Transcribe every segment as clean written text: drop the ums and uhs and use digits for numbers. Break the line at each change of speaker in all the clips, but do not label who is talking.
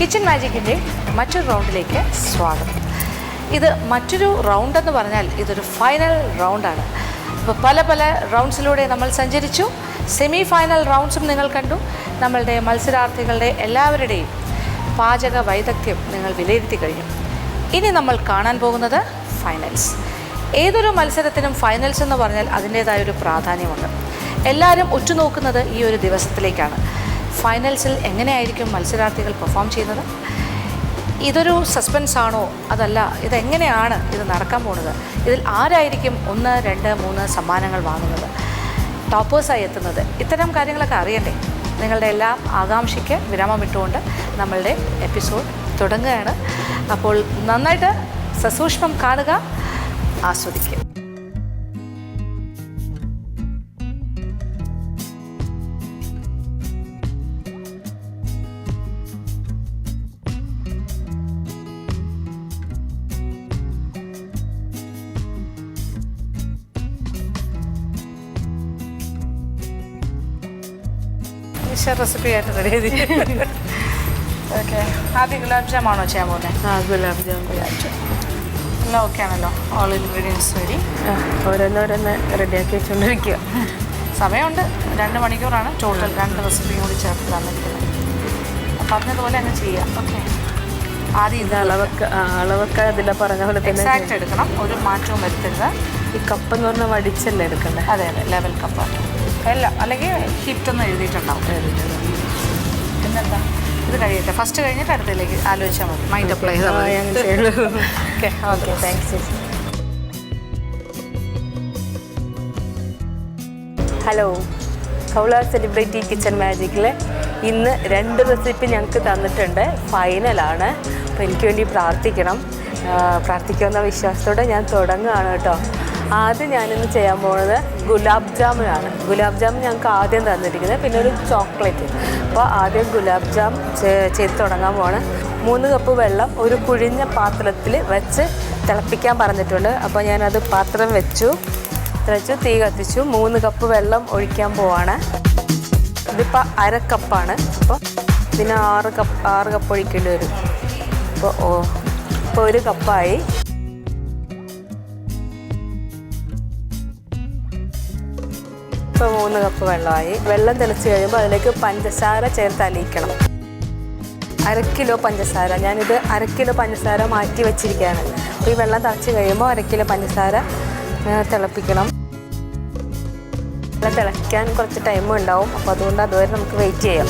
Kitchen മാജിക്കിൻ്റെ മറ്റൊരു റൗണ്ടിലേക്ക് സ്വാഗതം. ഇത് മറ്റൊരു റൗണ്ട് എന്ന് പറഞ്ഞാൽ ഇതൊരു ഫൈനൽ റൗണ്ടാണ്. അപ്പോൾ പല പല റൗണ്ട്സിലൂടെ നമ്മൾ സഞ്ചരിച്ചു. സെമി ഫൈനൽ റൗണ്ട്സും നിങ്ങൾ കണ്ടു. നമ്മളുടെ മത്സരാർത്ഥികളുടെ എല്ലാവരുടെയും പാചക വൈദഗ്ധ്യം നിങ്ങൾ വിലയിരുത്തി കഴിഞ്ഞു. ഇനി നമ്മൾ കാണാൻ പോകുന്നത് ഫൈനൽസ്. ഏതൊരു മത്സരത്തിനും ഫൈനൽസ് എന്ന് പറഞ്ഞാൽ അതിൻ്റേതായൊരു പ്രാധാന്യമുണ്ട്. എല്ലാവരും ഉറ്റുനോക്കുന്നത് ഈ ഒരു ദിവസത്തിലേക്കാണ്. ഫൈനൽസിൽ എങ്ങനെയായിരിക്കും മത്സരാർത്ഥികൾ പെർഫോം ചെയ്യുന്നത്? ഇതൊരു സസ്പെൻസ് ആണോ, അതല്ല ഇതെങ്ങനെയാണ് ഇത് നടക്കാൻ പോകുന്നത്? ഇതിൽ ആരായിരിക്കും 1, 2, 3 സമ്മാനങ്ങൾ വാങ്ങുന്നത്, ടോപ്പേഴ്സായി എത്തുന്നത്? ഇത്തരം കാര്യങ്ങളൊക്കെ അറിയണ്ടേ? നിങ്ങളുടെ എല്ലാ ആകാംക്ഷയ്ക്ക് വിരാമം ഇട്ടുകൊണ്ട് നമ്മളുടെ എപ്പിസോഡ് തുടങ്ങുകയാണ്. അപ്പോൾ നന്നായിട്ട് സസൂക്ഷ്മം കാണുക, ആസ്വദിക്കുക. റെസിപ്പി ആയിട്ട് റെഡി ചെയ്ത് ഓക്കെ. ആദ്യം ഗുലാബ് ജാം ആണോ ചെയ്യാൻ പോകുന്നത്?
ഗുലാബ് ജാം
എല്ലാം ഓക്കെ ആണല്ലോ? All ingredients ready.
ഓരോന്നോരോന്ന് റെഡിയാക്കി വെച്ചുകൊണ്ടിരിക്കുക.
സമയമുണ്ട്. 2 മണിക്കൂറാണ് ടോട്ടൽ. 2 റെസിപ്പിയും കൂടി ചേർത്ത് തന്നിരിക്കുന്നത്. പറഞ്ഞതുപോലെ അങ്ങ് ചെയ്യാം. ഓക്കെ. ആദ്യം ഇത്
അളവൊക്കെ അതിലെ പറഞ്ഞ പോലെ തന്നെ
എക്സാക്റ്റ് എടുക്കണം, ഒരു മാറ്റവും വരുത്തരുത്.
ഈ കപ്പ് എന്ന് പറഞ്ഞാൽ വടിച്ചല്ലേ എടുക്കണ്ടേ?
അതെ അതെ, ലെവൽ കപ്പാണ് എല്ലാം. അല്ലെങ്കിൽ ഹിറ്റൊന്നും എഴുതിയിട്ടുണ്ടാവും. പിന്നെന്താ, ഇത് കഴിയട്ടെ. ഫസ്റ്റ് കഴിഞ്ഞിട്ട് അടുത്തതിലേക്ക് ആലോചിച്ചാൽ മതി. മൈൻഡ് അപ്ലൈ ചെയ്താൽ മതി. Okay okay, thanks.
ഹലോ, കൗള സെലിബ്രിറ്റി കിച്ചൺ മാജിക്കിൽ ഇന്ന് 2 റെസിപ്പി ഞങ്ങൾക്ക് തന്നിട്ടുണ്ട്. ഫൈനലാണ്. അപ്പോൾ എനിക്ക് വേണ്ടി പ്രാർത്ഥിക്കാവുന്ന വിശ്വാസത്തോടെ ഞാൻ തുടങ്ങുകയാണ് കേട്ടോ. ആദ്യം ഞാനിന്ന് ചെയ്യാൻ പോകുന്നത് ഗുലാബ് ജാമുനാണ്. ഗുലാബ് ജാമുൻ ഞങ്ങൾക്ക് ആദ്യം തന്നിരിക്കുന്നത്, പിന്നെ ഒരു ചോക്ലേറ്റ്. അപ്പോൾ ആദ്യം ഗുലാബ് ജാം ചെയ്ത് തുടങ്ങാൻ പോവാണ്. 3 കപ്പ് വെള്ളം ഒരു കുഴിഞ്ഞ പാത്രത്തിൽ വെച്ച് തിളപ്പിക്കാൻ പറഞ്ഞിട്ടുണ്ട്. അപ്പോൾ ഞാനത് പാത്രം വെച്ചു, തീ കത്തിച്ചു. 3 കപ്പ് വെള്ളം ഒഴിക്കാൻ പോവാണ്. ഇതിപ്പോൾ 1/2 കപ്പാണ്. അപ്പോൾ ഇതിന് 6 കപ്പ് ഒഴിക്കേണ്ടി വരും. ഇപ്പോൾ 1 കപ്പായി. ഇപ്പോൾ 3 കപ്പ് വെള്ളമായി. വെള്ളം തിളച്ച് കഴിയുമ്പോൾ അതിലേക്ക് പഞ്ചസാര ചേർത്ത് അലിയിക്കണം. 1/2 കിലോ പഞ്ചസാര. ഞാനിത് 1/2 കിലോ പഞ്ചസാര മാറ്റി വെച്ചിരിക്കുകയാണ്. അപ്പോൾ ഈ വെള്ളം തിളച്ച് കഴിയുമ്പോൾ 1/2 കിലോ പഞ്ചസാര തിളപ്പിക്കണം. വെള്ളം തിളയ്ക്കാൻ കുറച്ച് ടൈം ഉണ്ടാവും. അപ്പോൾ അതുകൊണ്ട് അതുവരെ നമുക്ക് വെയിറ്റ് ചെയ്യാം.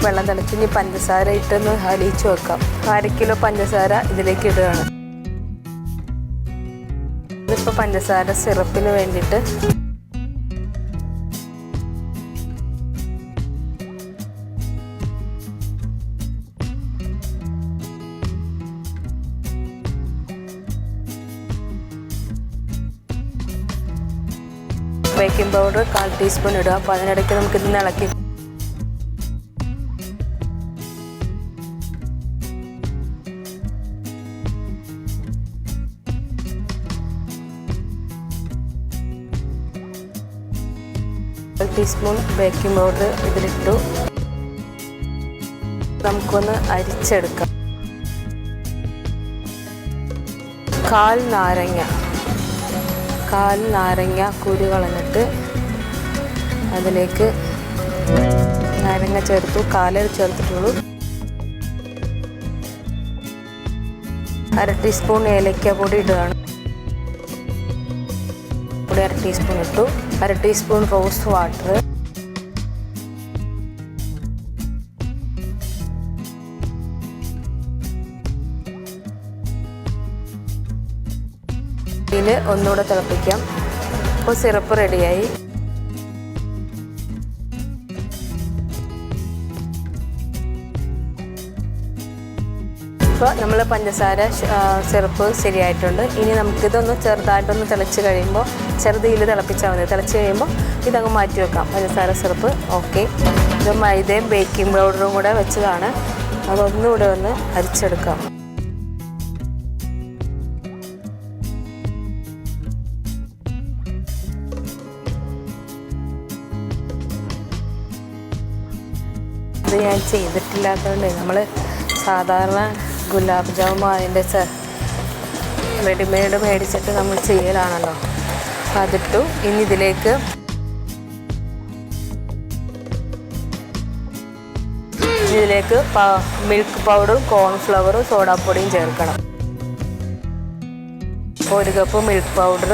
വെള്ളം തിളച്ച് ഇനി പഞ്ചസാര ഇട്ടൊന്ന് അലിയിച്ച് വെക്കാം. 1/2 കിലോ പഞ്ചസാര ഇതിലേക്ക് ഇടുകയാണ്. ഇതിപ്പോൾ പഞ്ചസാര സിറപ്പിന് വേണ്ടിയിട്ട് ബേക്കിംഗ് പൗഡർ 1/4 ടീസ്പൂൺ ഇടുക. അപ്പോൾ അതിനിടയ്ക്ക് നമുക്കിത് ഇളക്കി ടീസ്പൂൺ ബേക്കിംഗ് പൗഡർ ഇതിലിട്ടു. നമുക്കൊന്ന് അരിച്ചെടുക്കാം. 1/4 നാരങ്ങ കുരു കളഞ്ഞിട്ട് അതിലേക്ക് നാരങ്ങ ചേർത്തു. 1/4 ചേർത്തിട്ടുള്ളൂ. 1/2 ടീസ്പൂൺ ഏലക്ക പൊടി ഇടുകയാണ്. പൊടി 1/2 ടീസ്പൂൺ ഇട്ടു. 1/2 ടീസ്പൂൺ റോസ് വാട്ടർ. ഇതിൽ ഒന്നുകൂടെ തിളപ്പിക്കാം. ഇപ്പോൾ സിറപ്പ് റെഡിയായി. ഇപ്പോൾ നമ്മൾ പഞ്ചസാര സിറപ്പ് ശരിയായിട്ടുണ്ട്. ഇനി നമുക്കിതൊന്ന് ചെറുതായിട്ടൊന്ന് തിളച്ച് കഴിയുമ്പോൾ ചെറുതീയിൽ തിളപ്പിച്ചാൽ മതി. തിളച്ച് കഴിയുമ്പോൾ ഇതങ്ങ് മാറ്റി വെക്കാം. പഞ്ചസാര സിറപ്പ് ഓക്കെ. ഇത് മൈദയും ബേക്കിംഗ് പൗഡറും കൂടെ വെച്ചതാണ്. അതൊന്നുകൂടെ ഒന്ന് അരിച്ചെടുക്കാം. ഇത് ഞാൻ ചെയ്തിട്ടില്ലാത്തതുകൊണ്ട് നമ്മൾ സാധാരണ ഗുലാബ് ജാമുൻ അതിൻ്റെ റെഡിമെയ്ഡ് മേടിച്ചിട്ട് നമ്മൾ ചെയ്യലാണല്ലോ. അപ്പം അതിട്ടു. ഇനി ഇതിലേക്ക് മിൽക്ക് പൗഡറും കോൺഫ്ലവറും സോഡാപ്പൊടിയും ചേർക്കണം. 1 cup milk powder,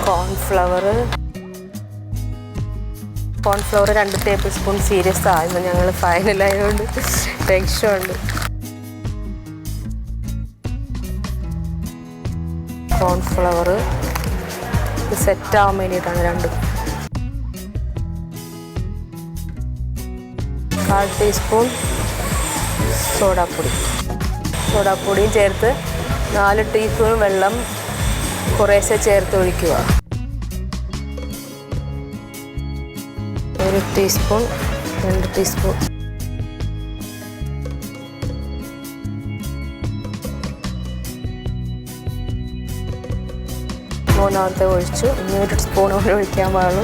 cornflour 2 table spoon. Serious ആയിരുന്നു, ഞങ്ങൾ ഫൈനലായതുകൊണ്ട് ടെൻഷനുണ്ട്. കോൺഫ്ലവർ സെറ്റാവാൻ വേണ്ടിയിട്ടാണ് 2. 1/4 ടീസ്പൂൺ സോഡാപ്പൊടിയും ചേർത്ത് 4 ടീസ്പൂൺ വെള്ളം കുറേശ്ശെ ചേർത്ത് ഒഴിക്കുക. 1 ടീസ്പൂൺ 2 ടീസ്പൂൺ. മൂന്നാമത്തെ ഒഴിച്ചു. ഇനി 1 സ്പൂൺ കൂടി ഒഴിക്കാൻ പാടുള്ളൂ.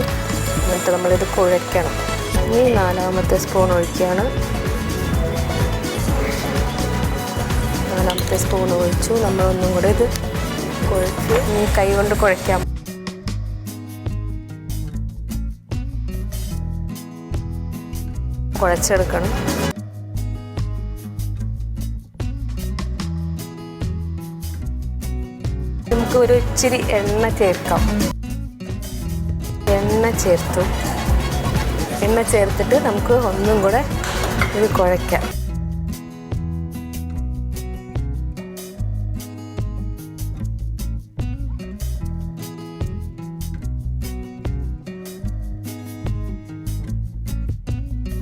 എന്നിട്ട് നമ്മളിത് കുഴയ്ക്കണം. ഇനി 4ാമത്തെ സ്പൂൺ ഒഴിക്കുകയാണ്. 4ാമത്തെ സ്പൂൺ ഒഴിച്ചു. നമ്മളൊന്നും കൂടെ ഇത് കുഴച്ച് ഇനി കൈ കൊണ്ട് കുഴയ്ക്കാം. കുഴച്ചെടുക്കണം. നമുക്ക് ഒരു ഇച്ചിരി എണ്ണ ചേർക്കാം. എണ്ണ ചേർത്തിട്ട് നമുക്ക് ഒന്നും കൂടെ ഇത് കുഴയ്ക്കാം.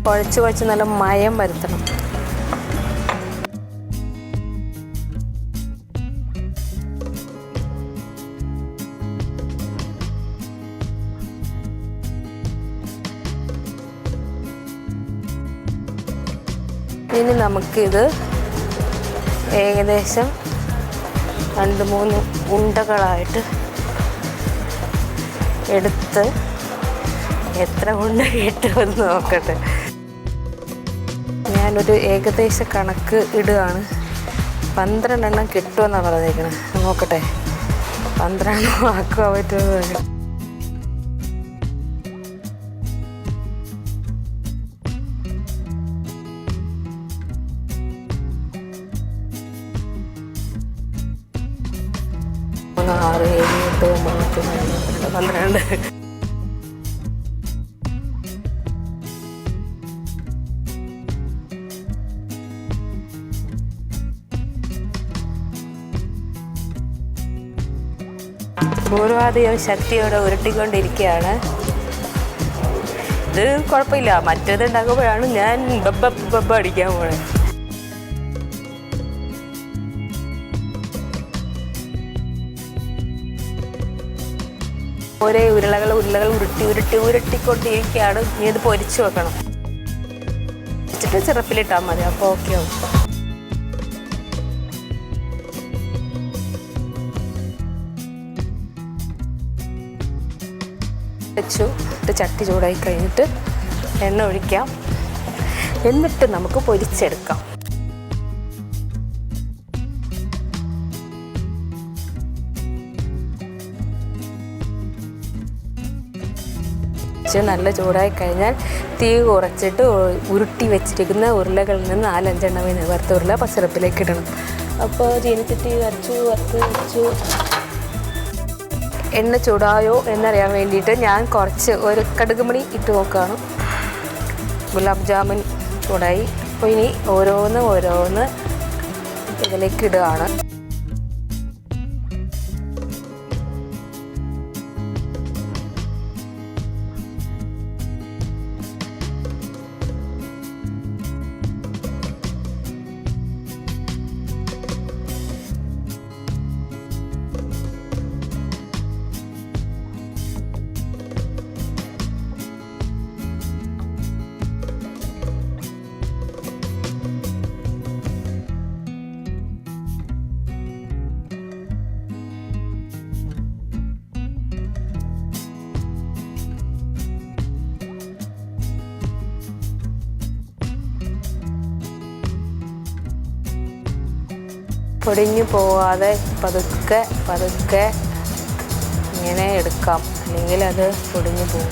കുഴച്ച് നല്ല മയം വരുത്തണം. ഇനി നമുക്കിത് ഏകദേശം 2-3 ഉണ്ടകളായിട്ട് എടുത്ത് എത്ര ഉണ്ട കിട്ടുമെന്ന് നോക്കട്ടെ. ഞാനൊരു ഏകദേശ കണക്ക് ഇടുകയാണ്. 12 എണ്ണം കിട്ടുമെന്നാണ് പറഞ്ഞേക്കണത്. നോക്കട്ടെ 12 ആക്കാൻ പറ്റുമെന്ന്. ആറ് 7 8 9 10 12. പൂർവാധികം ശക്തിയോടെ ഉരുട്ടിക്കൊണ്ടിരിക്കുകയാണ്. ഇത് കുഴപ്പമില്ല. മറ്റേത് ഉണ്ടാക്കുമ്പോഴാണ് ഞാൻ ബബ്ബ അടിക്കാൻ പോണേ. ഓരോ ഉരുളകൾ ഉരുട്ടിക്കൊണ്ടിരിക്കുകയാണ്. ഇനി ഇത് പൊരിച്ചു വെക്കണം. വെച്ചിട്ട് സിറപ്പിലിട്ടാൽ മതി. അപ്പോൾ ഓക്കെ ആവും. വെച്ചു. ചട്ടി ചൂടായി കഴിഞ്ഞിട്ട് എണ്ണ ഒഴിക്കാം. എന്നിട്ട് നമുക്ക് പൊരിച്ചെടുക്കാം. നല്ല ചൂടായി കഴിഞ്ഞാൽ തീ കുറച്ചിട്ട് ഉരുട്ടി വെച്ചിരിക്കുന്ന ഉരുളകളിൽ നിന്ന് 4-5 എണ്ണം വറുത്ത ഉരുള പച്ചരപ്പിലേക്ക് ഇടണം. അപ്പോൾ ചീനച്ചട്ടി വറുത്ത് വെച്ചു. എണ്ണ ചൂടായോ എന്നറിയാൻ വേണ്ടിയിട്ട് ഞാൻ ഒരു കടുക് മണി ഇട്ട് നോക്കുകയാണ്. ഗുലാബ് ജാമുൻ ചൂടായി. അപ്പോൾ ഇനി ഓരോന്ന് ഇതിലേക്ക് ഇടുകയാണ്. പൊടിഞ്ഞു പോവാതെ പതുക്കെ പതുക്കെ ഇങ്ങനെ എടുക്കാം, അല്ലെങ്കിൽ അത് പൊടിഞ്ഞു പോകും.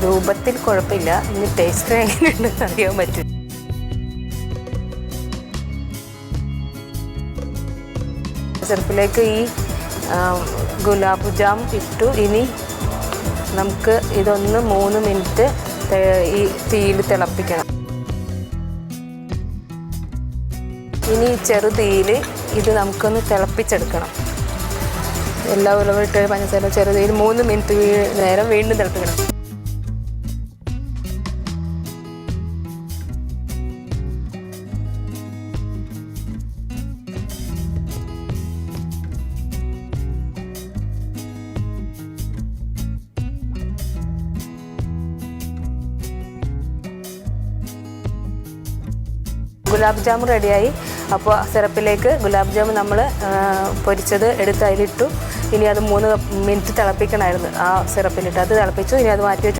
രൂപത്തിൽ കുഴപ്പമില്ല, ഇനി ടേസ്റ്റ് എങ്ങനെയുണ്ടെന്ന് അറിയാൻ പറ്റും. സിറപ്പിലേക്ക് ഈ ഗുലാബ് ജാം ഇട്ടു. ഇനി നമുക്ക് ഇതൊന്ന് 3 മിനിറ്റ് ഈ തീയിൽ തിളപ്പിക്കണം. ഇനി ചെറു തീയിൽ ഇത് നമുക്കൊന്ന് തിളപ്പിച്ചെടുക്കണം. എല്ലാ ഉലവിട്ട് പഞ്ചസാര ചെറു തീയിൽ 3 മിനിറ്റ് നേരം വീണ്ടും തിളപ്പിക്കണം. ഗുലാബ് ജാമുൻ റെഡിയായി. അപ്പോൾ സിറപ്പിലേക്ക് ഗുലാബ് ജാമുൻ നമ്മൾ പൊരിച്ചത് എടുത്ത് അതിലിട്ടു. ഇനി അത് 3 മിനിറ്റ് തിളപ്പിക്കണമായിരുന്നു ആ സിറപ്പിലിട്ട്. അത് തിളപ്പിച്ചു. ഇനി അത് മാറ്റി വെച്ചു.